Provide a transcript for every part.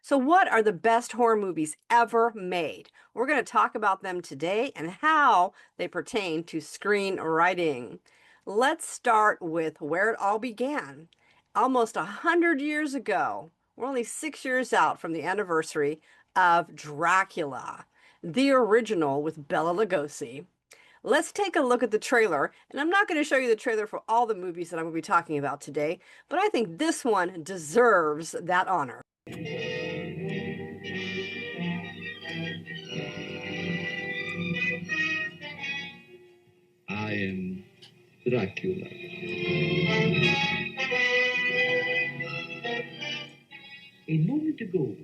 So, what are the best horror movies ever made? We're going to talk about them today and how they pertain to screenwriting. Let's start with where it all began. Almost 100 years ago, we're only 6 years out from the anniversary of Dracula, the original with Bela Lugosi. Let's take a look at the trailer, and I'm not going to show you the trailer for all the movies that I'm going to be talking about today, but I think this one deserves that honor. I am Dracula. A moment ago,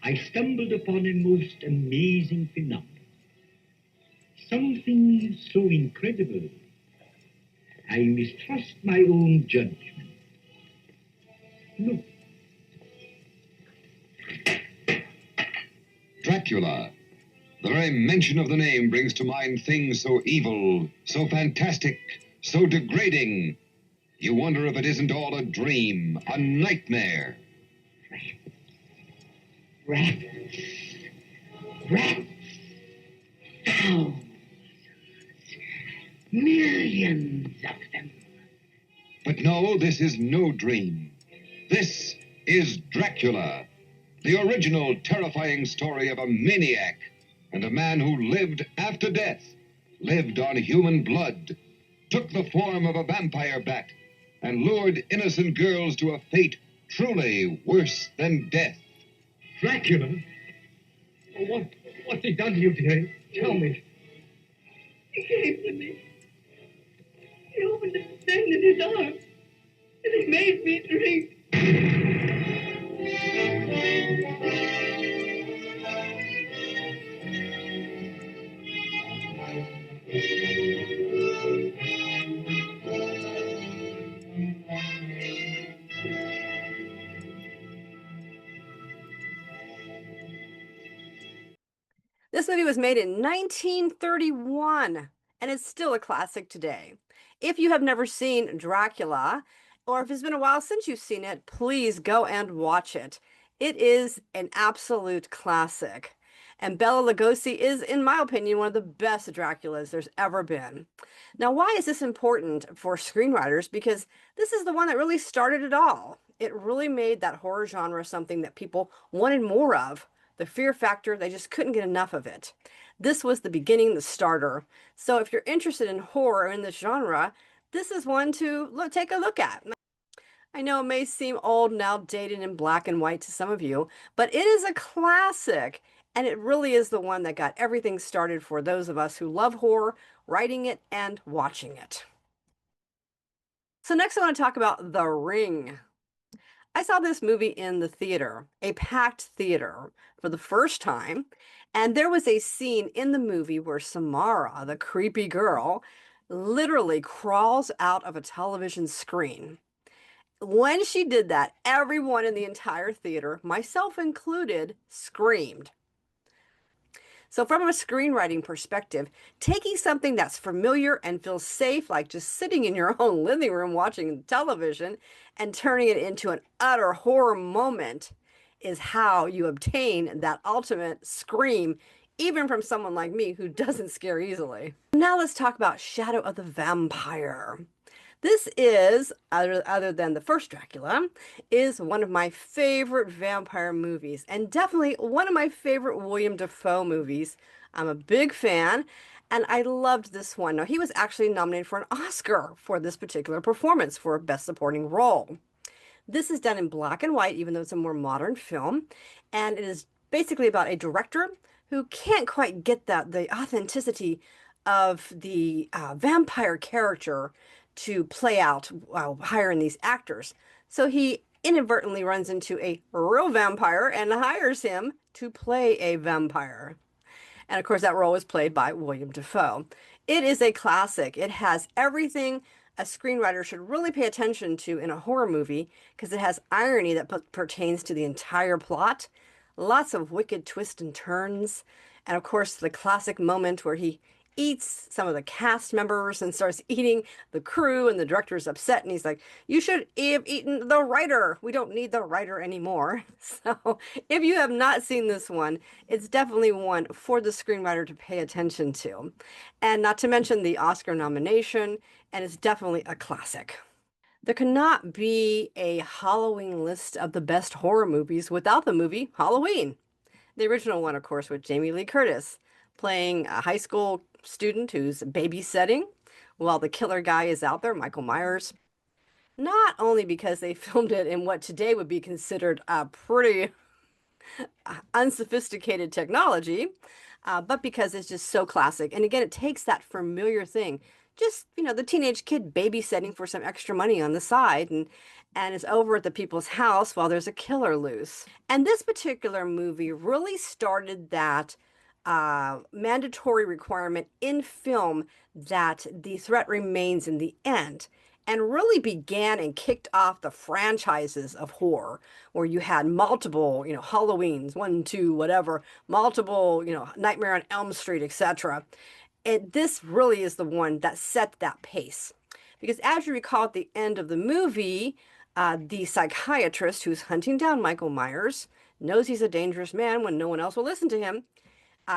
I stumbled upon a most amazing phenomenon. Something so incredible, I mistrust my own judgment. Look, Dracula. The very mention of the name brings to mind things so evil, so fantastic, so degrading. You wonder if it isn't all a dream, a nightmare. rats, rats, thousands, millions of them. But no, this is no dream. This is Dracula, the original terrifying story of a maniac and a man who lived after death, lived on human blood, took the form of a vampire bat, and lured innocent girls to a fate truly worse than death. Dracula? What's he done to you, dear? Tell me. He came to me. He opened his thing in his arms, and he made me drink. This movie was made in 1931 and it's still a classic today. If you have never seen Dracula, or if it's been a while since you've seen it, please go and watch it. It is an absolute classic. And Bela Lugosi is, in my opinion, one of the best Draculas there's ever been. Now, why is this important for screenwriters? Because this is the one that really started it all. It really made that horror genre something that people wanted more of. The fear factor, they just couldn't get enough of it. This was the beginning, the starter. So if you're interested in horror in this genre, this is one to take a look at. I know it may seem old and outdated and black and white to some of you, but it is a classic. And it really is the one that got everything started for those of us who love horror, writing it and watching it. So next I want to talk about The Ring. I saw this movie in the theater, a packed theater, for the first time. And there was a scene in the movie where Samara, the creepy girl, literally crawls out of a television screen. When she did that, everyone in the entire theater, myself included, screamed. So from a screenwriting perspective, taking something that's familiar and feels safe, like just sitting in your own living room watching television, and turning it into an utter horror moment is how you obtain that ultimate scream, even from someone like me who doesn't scare easily. Now let's talk about Shadow of the Vampire. This is, other than the first Dracula, is one of my favorite vampire movies and definitely one of my favorite William Dafoe movies. I'm a big fan and I loved this one. Now, he was actually nominated for an Oscar for this particular performance for Best Supporting Role. This is done in black and white, even though it's a more modern film, and it is basically about a director who can't quite get the authenticity of the vampire character to play out while hiring these actors. So he inadvertently runs into a real vampire and hires him to play a vampire. And of course, that role was played by William Dafoe. It is a classic. It has everything a screenwriter should really pay attention to in a horror movie because it has irony that pertains to the entire plot, lots of wicked twists and turns, and of course, the classic moment where he eats some of the cast members and starts eating the crew, and the director's upset, and he's like, "You should have eaten the writer. We don't need the writer anymore." So if you have not seen this one, it's definitely one for the screenwriter to pay attention to. And not to mention the Oscar nomination, and it's definitely a classic. There cannot be a Halloween list of the best horror movies without the movie Halloween. The original one, of course, with Jamie Lee Curtis playing a high school student who's babysitting while the killer guy is out there, Michael Myers. Not only because they filmed it in what today would be considered a pretty unsophisticated technology, but because it's just so classic. And again, it takes that familiar thing, just, the teenage kid babysitting for some extra money on the side, and is over at the people's house while there's a killer loose. And this particular movie really started that mandatory requirement in film that the threat remains in the end, and really began and kicked off the franchises of horror, where you had multiple, Halloweens, one, two, whatever, multiple, Nightmare on Elm Street, etc. This really is the one that set that pace. Because as you recall at the end of the movie, the psychiatrist who's hunting down Michael Myers knows he's a dangerous man when no one else will listen to him.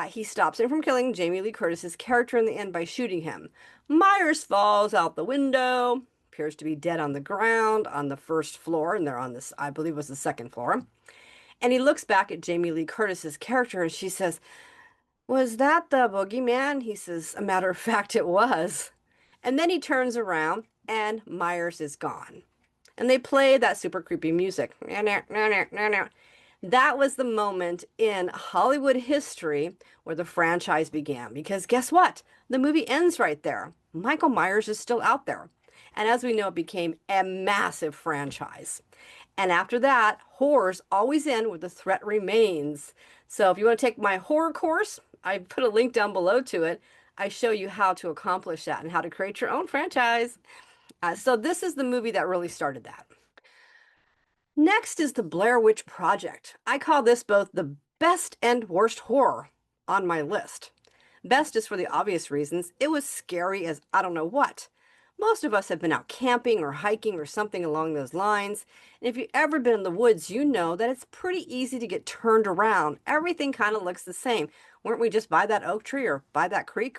He stops him from killing Jamie Lee Curtis's character in the end by shooting him. Myers falls out the window, appears to be dead on the ground on the first floor, and they're on this, I believe it was the second floor. And he looks back at Jamie Lee Curtis's character, and she says, "Was that the boogeyman?" He says, "A matter of fact, it was." And then he turns around, and Myers is gone. And they play that super creepy music. That was the moment in Hollywood history where the franchise began. Because guess what? The movie ends right there. Michael Myers is still out there. And as we know, it became a massive franchise. And after that, horrors always end with the threat remains. So if you want to take my horror course, I put a link down below to it. I show you how to accomplish that and how to create your own franchise. So this is the movie that really started that. Next is the Blair Witch Project. I call this both the best and worst horror on my list. Best is for the obvious reasons. It was scary as I don't know what. Most of us have been out camping or hiking or something along those lines. And if you've ever been in the woods, you know that it's pretty easy to get turned around. Everything kind of looks the same. Weren't we just by that oak tree or by that creek?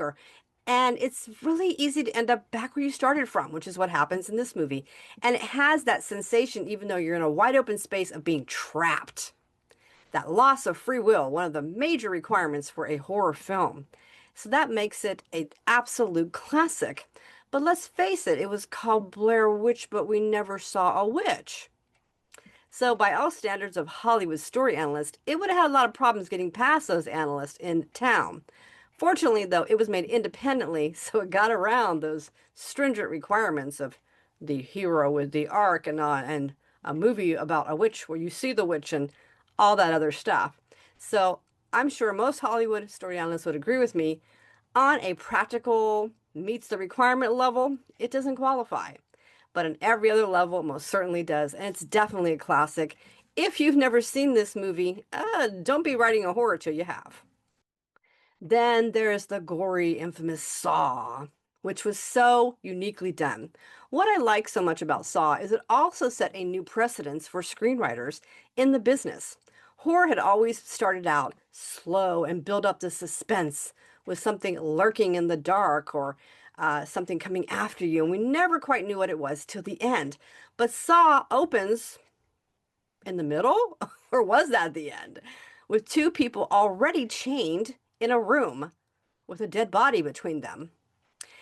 And it's really easy to end up back where you started from, which is what happens in this movie. And it has that sensation, even though you're in a wide open space, of being trapped. That loss of free will, one of the major requirements for a horror film. So that makes it an absolute classic. But let's face it, it was called Blair Witch, but we never saw a witch. So by all standards of Hollywood story analysts, it would have had a lot of problems getting past those analysts in town. Fortunately, though, it was made independently, so it got around those stringent requirements of the hero with the arc and a movie about a witch where you see the witch and all that other stuff. So I'm sure most Hollywood story analysts would agree with me. On a practical meets the requirement level, it doesn't qualify. But on every other level, it most certainly does. And it's definitely a classic. If you've never seen this movie, don't be writing a horror till you have. Then there's the gory, infamous Saw, which was so uniquely done. What I like so much about Saw is it also set a new precedence for screenwriters in the business. Horror had always started out slow and built up the suspense with something lurking in the dark or something coming after you, and we never quite knew what it was till the end. But Saw opens in the middle, or was that the end? With two people already chained in a room with a dead body between them.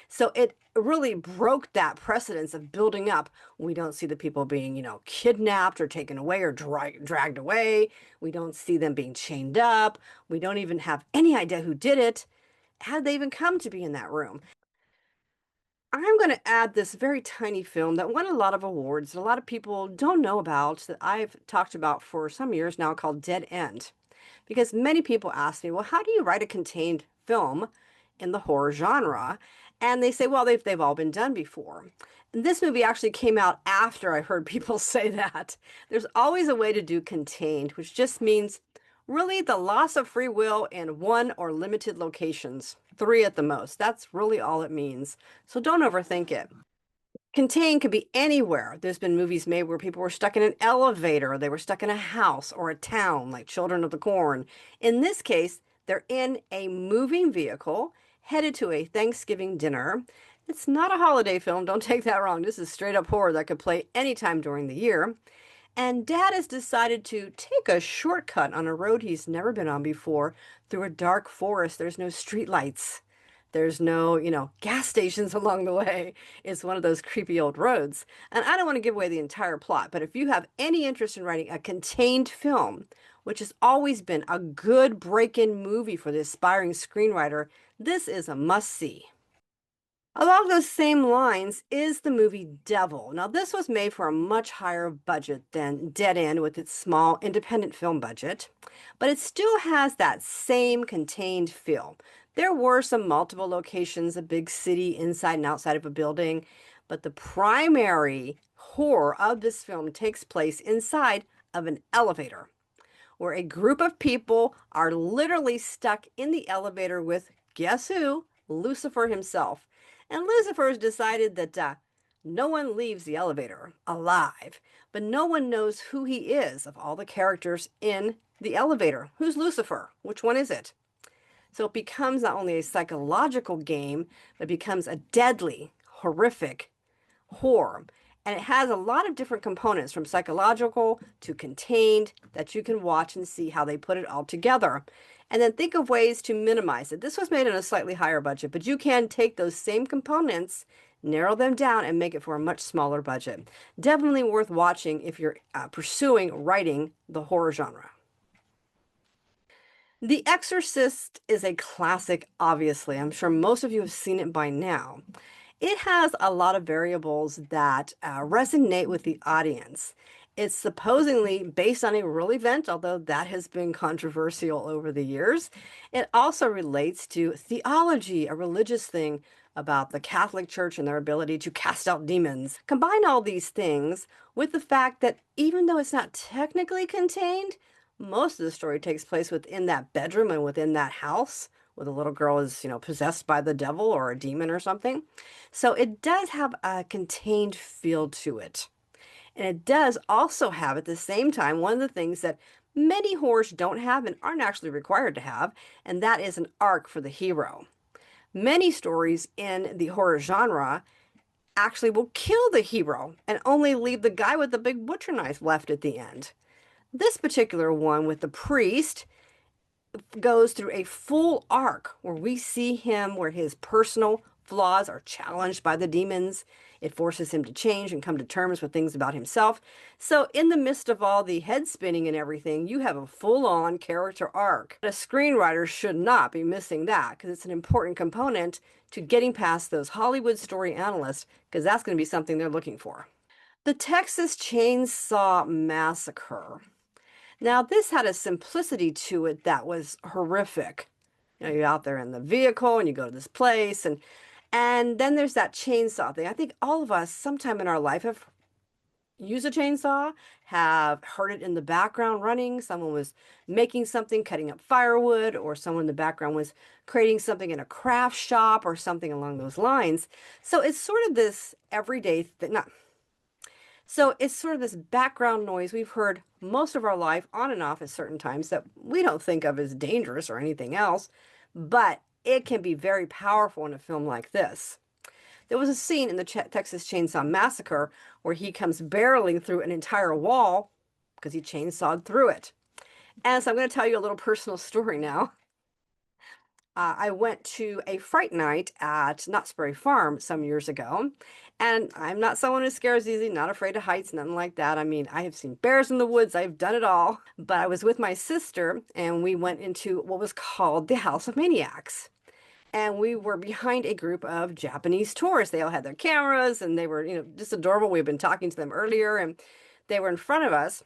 So it really broke that precedence of building up. We don't see the people being, kidnapped or taken away or dragged away. We don't see them being chained up. We don't even have any idea who did it. How did they even come to be in that room? I'm going to add this very tiny film that won a lot of awards that a lot of people don't know about, that I've talked about for some years now, called Dead End. Because many people ask me, well, how do you write a contained film in the horror genre? And they say, well, they've all been done before. And this movie actually came out after I heard people say that. There's always a way to do contained, which just means Really, the loss of free will in one or limited locations, three at the most. That's really all it means. So don't overthink it. Contain could be anywhere. There's been movies made where people were stuck in an elevator, or they were stuck in a house or a town, like Children of the Corn. In this case, they're in a moving vehicle headed to a Thanksgiving dinner. It's not a holiday film, don't take that wrong. This is straight up horror that could play anytime during the year. And Dad has decided to take a shortcut on a road he's never been on before through a dark forest. There's no streetlights. There's no, gas stations along the way. It's one of those creepy old roads. And I don't want to give away the entire plot, but if you have any interest in writing a contained film, which has always been a good break-in movie for the aspiring screenwriter, this is a must-see. Along those same lines is the movie Devil. Now, this was made for a much higher budget than Dead End with its small independent film budget, but it still has that same contained feel. There were some multiple locations, a big city inside and outside of a building, but the primary horror of this film takes place inside of an elevator, where a group of people are literally stuck in the elevator with, guess who? Lucifer himself. And Lucifer has decided that no one leaves the elevator alive, but no one knows who he is of all the characters in the elevator. Who's Lucifer? Which one is it? So it becomes not only a psychological game, but it becomes a deadly, horrific horror. And it has a lot of different components from psychological to contained that you can watch and see how they put it all together. And then think of ways to minimize it. This was made on a slightly higher budget, but you can take those same components, narrow them down, and make it for a much smaller budget. Definitely worth watching if you're pursuing writing the horror genre. The Exorcist is a classic, obviously. I'm sure most of you have seen it by now. It has a lot of variables that resonate with the audience. It's supposedly based on a real event, although that has been controversial over the years. It also relates to theology, a religious thing about the Catholic Church and their ability to cast out demons. Combine all these things with the fact that even though it's not technically contained, most of the story takes place within that bedroom and within that house where the little girl is, possessed by the devil or a demon or something. So it does have a contained feel to it. And it does also have, at the same time, one of the things that many horrors don't have and aren't actually required to have, and that is an arc for the hero. Many stories in the horror genre actually will kill the hero and only leave the guy with the big butcher knife left at the end. This particular one with the priest goes through a full arc where we see him where his personal flaws are challenged by the demons. It forces him to change and come to terms with things about himself. So in the midst of all the head spinning and everything, you have a full-on character arc. A screenwriter should not be missing that because it's an important component to getting past those Hollywood story analysts, because that's going to be something they're looking for. The Texas Chainsaw Massacre. Now, this had a simplicity to it that was horrific. You're out there in the vehicle and you go to this place and then there's that chainsaw thing. I think all of us sometime in our life have used a chainsaw, have heard it in the background running. Someone was making something, cutting up firewood, or someone in the background was creating something in a craft shop or something along those lines. So it's sort of this everyday thing. So it's sort of this background noise we've heard most of our life on and off at certain times that we don't think of as dangerous or anything else, but it can be very powerful in a film like this. There was a scene in the Texas Chainsaw Massacre where he comes barreling through an entire wall because he chainsawed through it. And so I'm going to tell you a little personal story now. I went to a fright night at Knott's Berry Farm some years ago, and I'm not someone who scares easy, not afraid of heights, nothing like that. I mean, I have seen bears in the woods, I've done it all. But I was with my sister, and we went into what was called the House of Maniacs. And we were behind a group of Japanese tourists. They all had their cameras, and they were, just adorable. We've been talking to them earlier, and they were in front of us.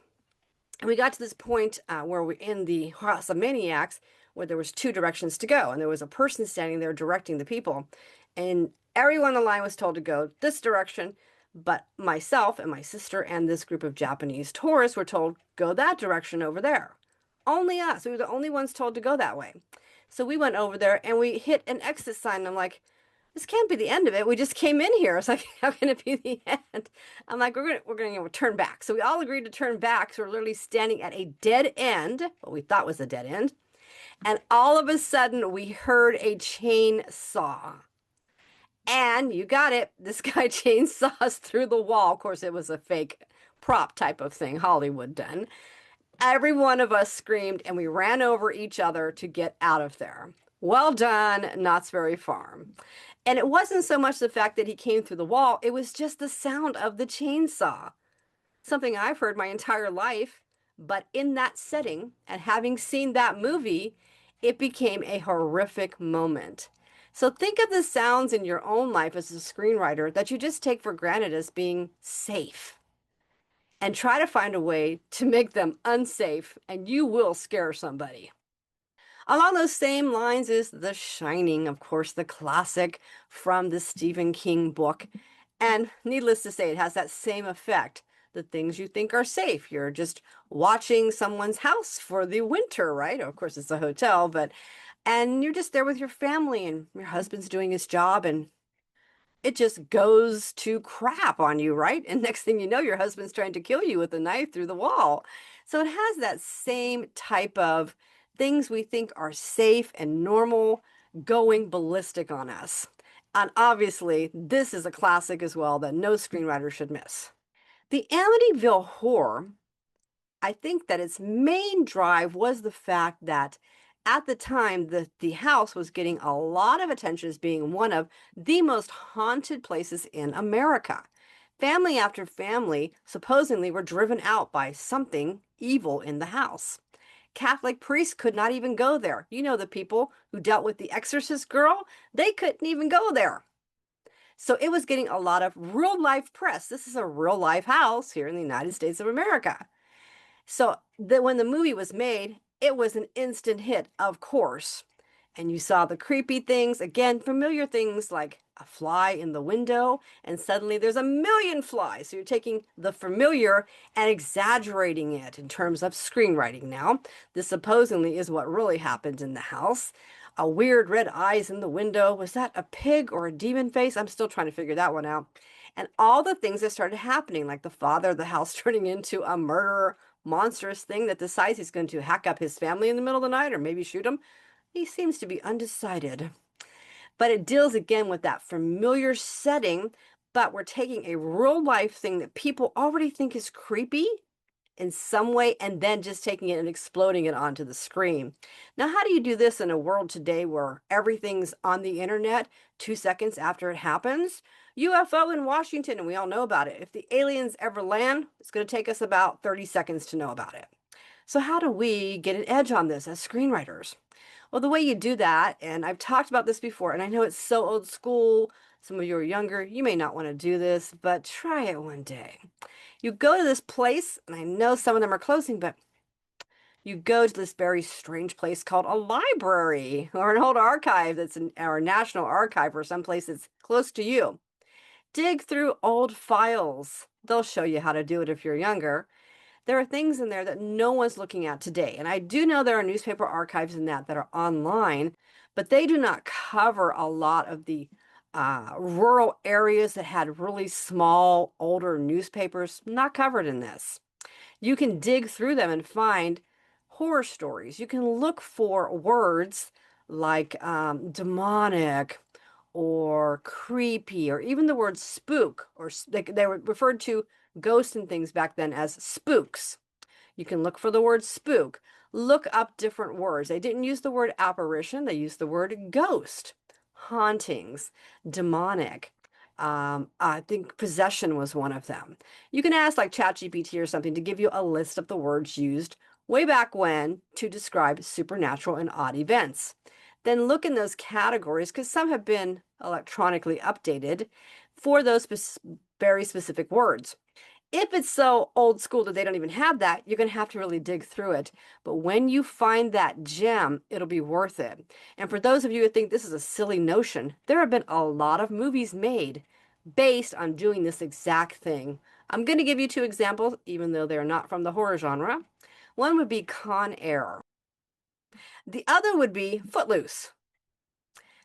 And we got to this point where we're in the House of Maniacs, where there was two directions to go, and there was a person standing there directing the people, and everyone in the line was told to go this direction, but myself and my sister and this group of Japanese tourists were told go that direction over there. Only us. We were the only ones told to go that way. So we went over there and we hit an exit sign. And I'm like, this can't be the end of it. We just came in here. It's like, how can it be the end? I'm like, we're gonna turn back. So we all agreed to turn back. So we're literally standing at a dead end, what we thought was a dead end. And all of a sudden we heard a chainsaw. And you got it. This guy chainsaw us through the wall. Of course, it was a fake prop type of thing, Hollywood done. Every one of us screamed and we ran over each other to get out of there. Well done, Knott's Berry Farm. And it wasn't so much the fact that he came through the wall, it was just the sound of the chainsaw. Something I've heard my entire life, but in that setting and having seen that movie, it became a horrific moment. So think of the sounds in your own life as a screenwriter that you just take for granted as being safe and try to find a way to make them unsafe, and you will scare somebody. Along those same lines is The Shining, of course, the classic from the Stephen King book. And needless to say, it has that same effect. The things you think are safe. You're just watching someone's house for the winter, right? Of course, it's a hotel, and you're just there with your family and your husband's doing his job and it just goes to crap on you, right? And next thing you know, your husband's trying to kill you with a knife through the wall. So it has that same type of things we think are safe and normal going ballistic on us. And obviously, this is a classic as well that no screenwriter should miss. The Amityville Horror, I think that its main drive was the fact that at the time the house was getting a lot of attention as being one of the most haunted places in America. Family after family supposedly were driven out by something evil in the house. Catholic priests could not even go there. You know, the people who dealt with the exorcist girl, they couldn't even go there. So it was getting a lot of real life press. This is a real life house here in the United States of America. So that when the movie was made, it was an instant hit, of course. And you saw the creepy things, again, familiar things like a fly in the window, and suddenly there's a million flies. So you're taking the familiar and exaggerating it in terms of screenwriting now. This supposedly is what really happened in the house. A weird red eyes in the window. Was that a pig or a demon face? I'm still trying to figure that one out. And all the things that started happening, like the father of the house turning into a murderer, monstrous thing that decides he's going to hack up his family in the middle of the night or maybe shoot him. He seems to be undecided. But it deals again with that familiar setting, but we're taking a real life thing that people already think is creepy in some way and then just taking it and exploding it onto the screen. Now, how do you do this in a world today where everything's on the internet 2 seconds after it happens? UFO in Washington, and we all know about it. If the aliens ever land, it's going to take us about 30 seconds to know about it. So how do we get an edge on this as screenwriters? Well, the way you do that, and I've talked about this before, and I know it's so old school, some of you are younger, you may not want to do this, but try it one day. You go to this place, and I know some of them are closing, but you go to this very strange place called a library or an old archive that's in our national archive or someplace that's close to you. Dig through old files. They'll show you how to do it if you're younger. There are things in there that no one's looking at today. And I do know there are newspaper archives in that are online, but they do not cover a lot of the rural areas that had really small, older newspapers, not covered in this. You can dig through them and find horror stories. You can look for words like demonic or creepy, or even the word spook, or they were referred to ghosts and things back then as spooks. You can look for the word spook. Look up different words. They didn't use the word apparition. They used the word ghost, hauntings, demonic. I think possession was one of them. You can ask like ChatGPT or something to give you a list of the words used way back when to describe supernatural and odd events. Then look in those categories because some have been electronically updated for those very specific words. If it's so old school that they don't even have that, you're going to have to really dig through it. But when you find that gem, it'll be worth it. And for those of you who think this is a silly notion, there have been a lot of movies made based on doing this exact thing. I'm going to give you two examples, even though they're not from the horror genre. One would be Con Air. The other would be Footloose.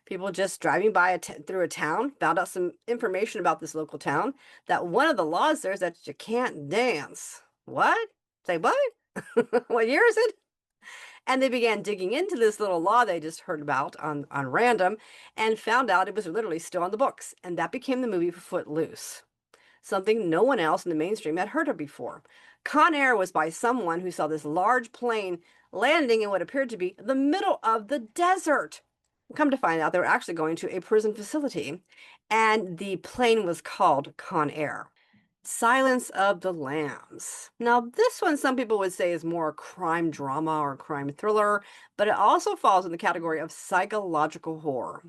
People just driving by through a town found out some information about this local town, that one of the laws there is that you can't dance. What? Say what? What year is it? And they began digging into this little law they just heard about on random and found out it was literally still on the books. And that became the movie Footloose, something no one else in the mainstream had heard of before. Con Air was by someone who saw this large plane landing in what appeared to be the middle of the desert. Come to find out, they were actually going to a prison facility, and the plane was called Con Air. Silence of the Lambs. Now, this one some people would say is more crime drama or crime thriller, but it also falls in the category of psychological horror.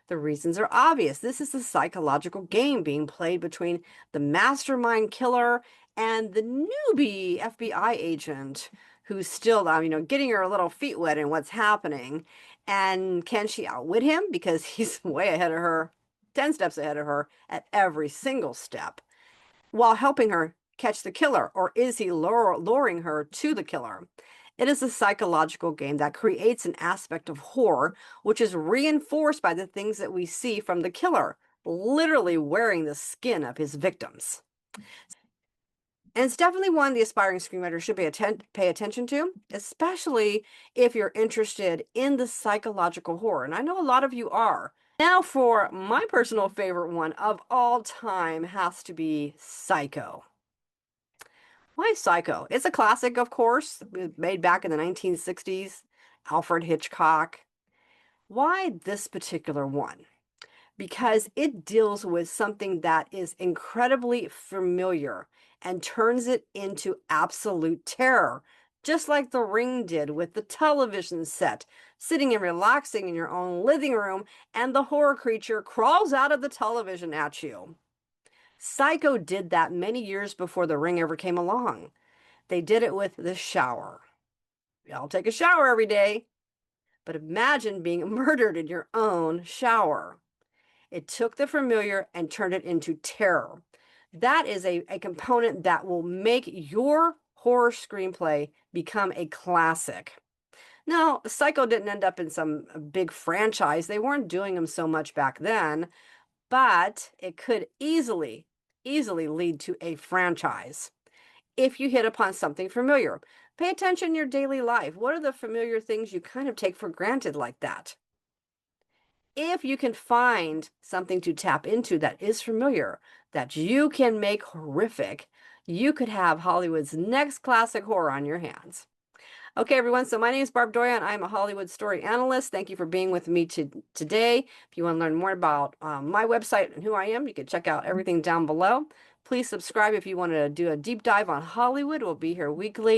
The reasons are obvious. This is a psychological game being played between the mastermind killer and the newbie FBI agent who's still, getting her little feet wet in what's happening. And can she outwit him? Because he's way ahead of her, 10 steps ahead of her at every single step, while helping her catch the killer, or is he luring her to the killer? It is a psychological game that creates an aspect of horror, which is reinforced by the things that we see from the killer, literally wearing the skin of his victims. And it's definitely one the aspiring screenwriter should pay attention to, especially if you're interested in the psychological horror. And I know a lot of you are. Now for my personal favorite one of all time has to be Psycho. Why Psycho? It's a classic, of course, made back in the 1960s, Alfred Hitchcock. Why this particular one? Because it deals with something that is incredibly familiar and turns it into absolute terror, just like The Ring did with the television set, sitting and relaxing in your own living room, and the horror creature crawls out of the television at you. Psycho did that many years before The Ring ever came along. They did it with the shower. We all take a shower every day, but imagine being murdered in your own shower. It took the familiar and turned it into terror. That is a component that will make your horror screenplay become a classic. Now, Psycho didn't end up in some big franchise. They weren't doing them so much back then, but it could easily lead to a franchise if you hit upon something familiar. Pay attention in your daily life. What are the familiar things you kind of take for granted like that? If you can find something to tap into that is familiar, that you can make horrific, you could have Hollywood's next classic horror on your hands. Okay, everyone, so my name is Barb Doyon. I'm a Hollywood story analyst. Thank you for being with me today. If you want to learn more about my website and who I am, you can check out everything down below. Please subscribe if you want to do a deep dive on Hollywood. We'll be here weekly.